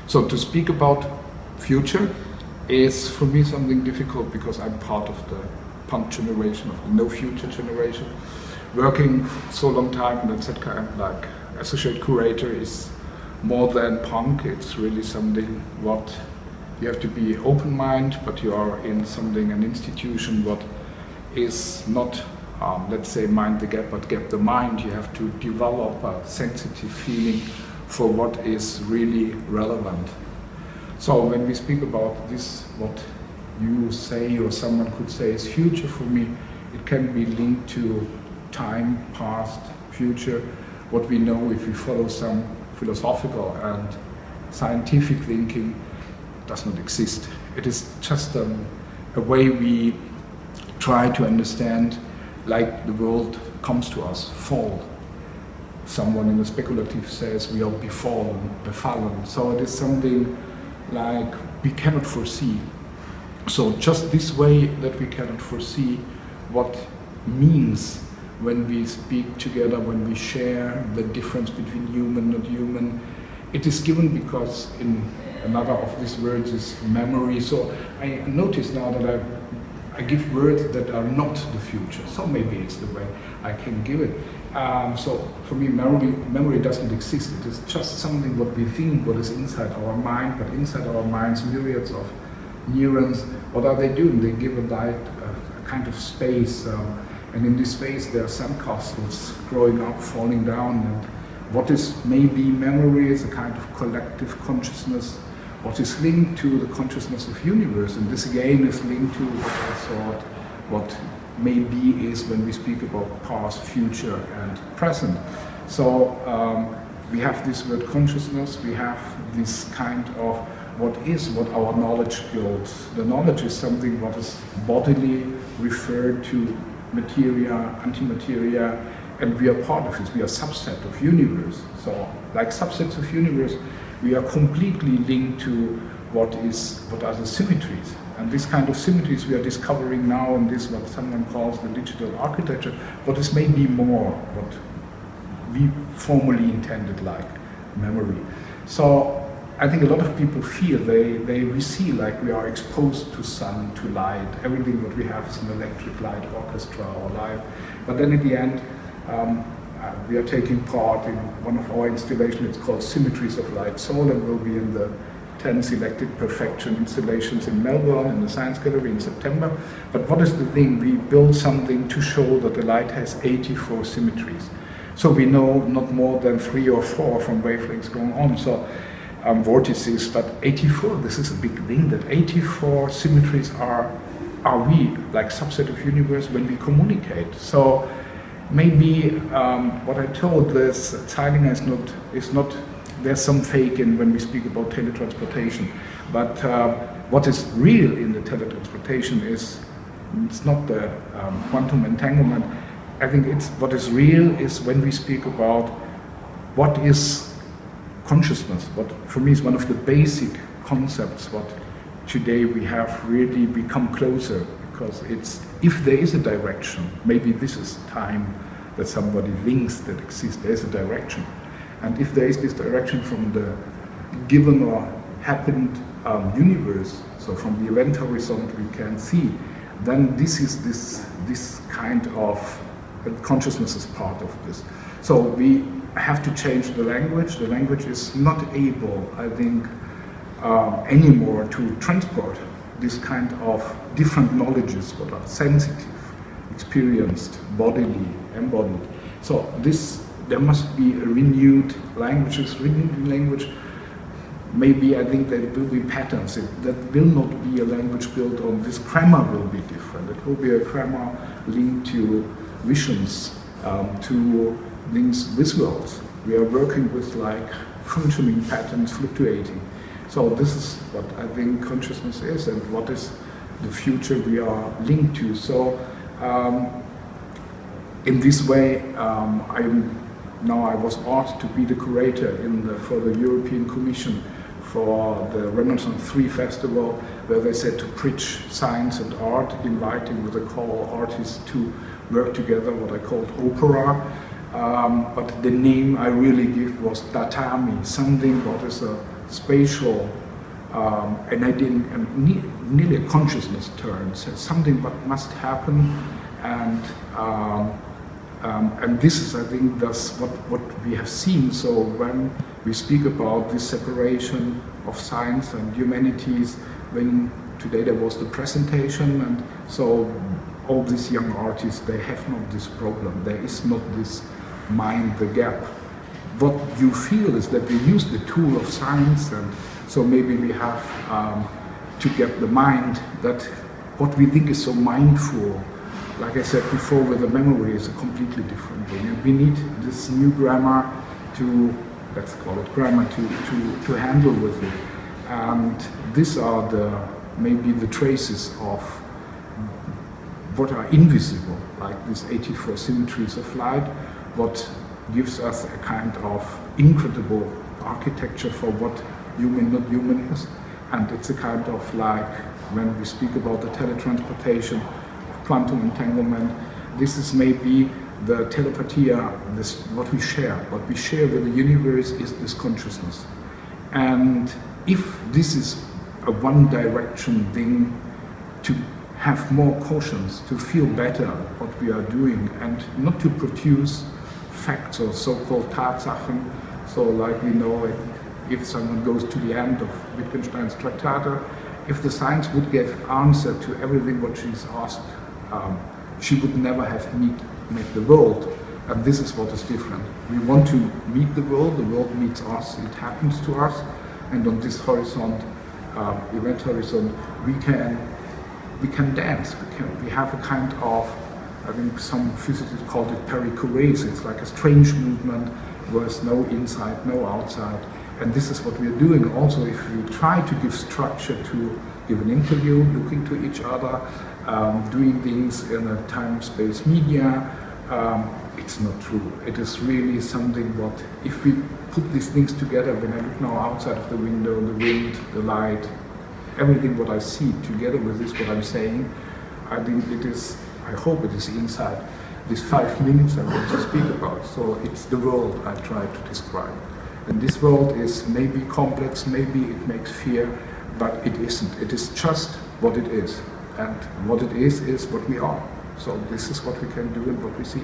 So to speak about future is for me something difficult because I'm part of the punk generation, of the no future generation. Working so long time in that kind of like associate curator is more than punk. It's really something what you have to be open mind, but you are in something, an institution what is not let's say mind the gap, but gap the mind. You have to develop a sensitive feeling for what is really relevant. So when we speak about this, what you say or someone could say is future, for me it can be linked to time, past, future. What we know, if we follow some philosophical and scientific thinking, does not exist. It is just a way we try to understand, like the world comes to us, fall. Someone in the speculative says we are befallen. So it is something like we cannot foresee. So just this way that we cannot foresee what means when we speak together, when we share the difference between human and not human. It is given because in another of these words is memory. So I notice now that I give words that are not the future. So maybe it's the way I can give it. So for me, memory doesn't exist. It is just something what we think, what is inside our mind. But inside our minds, myriads of neurons. What are they doing? They give a light, a kind of space. And in this space, there are sandcastles growing up, falling down. And what is maybe memory is a kind of collective consciousness. What is linked to the consciousness of universe, and this again is linked to what I thought, what maybe is when we speak about past, future, and present. So we have this word consciousness. We have this kind of what our knowledge builds. The knowledge is something what is bodily referred to materia, antimateria, and we are part of it. We are a subset of universe. So, like subsets of universe, we are completely linked to what are the symmetries. And this kind of symmetries we are discovering now in this, what someone calls the digital architecture, what is maybe more what we formerly intended like memory. So I think a lot of people feel we see like we are exposed to sun, to light. Everything what we have is an electric light orchestra or live. But then at the end, we are taking part in one of our installations. It's called Symmetries of Light Soul, and will be in the 10 selected perfection installations in Melbourne in the Science Gallery in September. But what is the thing? We build something to show that the light has 84 symmetries. So we know not more than 3 or 4 from wavelengths going on. So vortices, but 84, this is a big thing, that 84 symmetries are we, like subset of universe when we communicate. So maybe what I told, this Zeilinger is not, there's some fake in when we speak about teletransportation, but what is real in the teletransportation is, it's not the quantum entanglement. I think it's what is real is when we speak about what is consciousness, what for me is one of the basic concepts what today we have really become closer, because it's, if there is a direction, maybe this is time that somebody thinks that exists, there is a direction. And if there is this direction from the given or happened universe, so from the event horizon we can see, then this is this kind of consciousness is part of this. So we have to change the language. The language is not able, I think, anymore to transport this kind of different knowledges what are sensitive, experienced, bodily, embodied. So there must be a renewed language. This renewed language, maybe I think there will be patterns. That will not be a language built on this. Grammar will be different. It will be a grammar linked to visions, to things visuals. We are working with like functioning patterns fluctuating. So this is what I think consciousness is, and what is the future we are linked to. So in this way, I was asked to be the curator for the European Commission for the Renaissance 3 Festival, where they said to bridge science and art, inviting with a call artists to work together, what I called opera. But the name I really give was tatami, something what is a spatial, an idea, nearly a consciousness turn, so something what must happen, and this is, I think, that's what we have seen. So when we speak about this separation of science and humanities, when today there was the presentation, and so all these young artists, they have not this problem. There is not this mind the gap. What you feel is that we use the tool of science, and so maybe we have to get the mind that what we think is so mindful, like I said before, with the memory is a completely different thing. And we need this new grammar to, let's call it grammar, to handle with it. And these are maybe the traces of what are invisible, like these 84 symmetries of light, what gives us a kind of incredible architecture for what human, not human is. And it's a kind of like, when we speak about the teletransportation, quantum entanglement, this is maybe the telepathia, this what we share. What we share with the universe is this consciousness. And if this is a one-direction thing, to have more cautions, to feel better what we are doing, and not to produce facts or so-called Tatsachen. So like we know, if someone goes to the end of Wittgenstein's Traktate, if the science would give answer to everything what she's asked, she would never have met the world. And this is what is different. We want to meet the world meets us, it happens to us, and on this horizon, event horizon, we can dance. We have a kind of, I think some physicists called it perichoresis. It's like a strange movement where there's no inside, no outside. And this is what we are doing. Also, if we try to give structure to give an interview, looking to each other, doing things in a time-space media, it's not true. It is really something what, if we put these things together, when I look now outside of the window, the wind, the light, everything what I see together with this, what I'm saying, I think it is, I hope it is inside these 5 minutes I want to speak about. So it's the world I try to describe. And this world is maybe complex, maybe it makes fear, but it isn't. It is just what it is. And what it is what we are. So this is what we can do and what we see.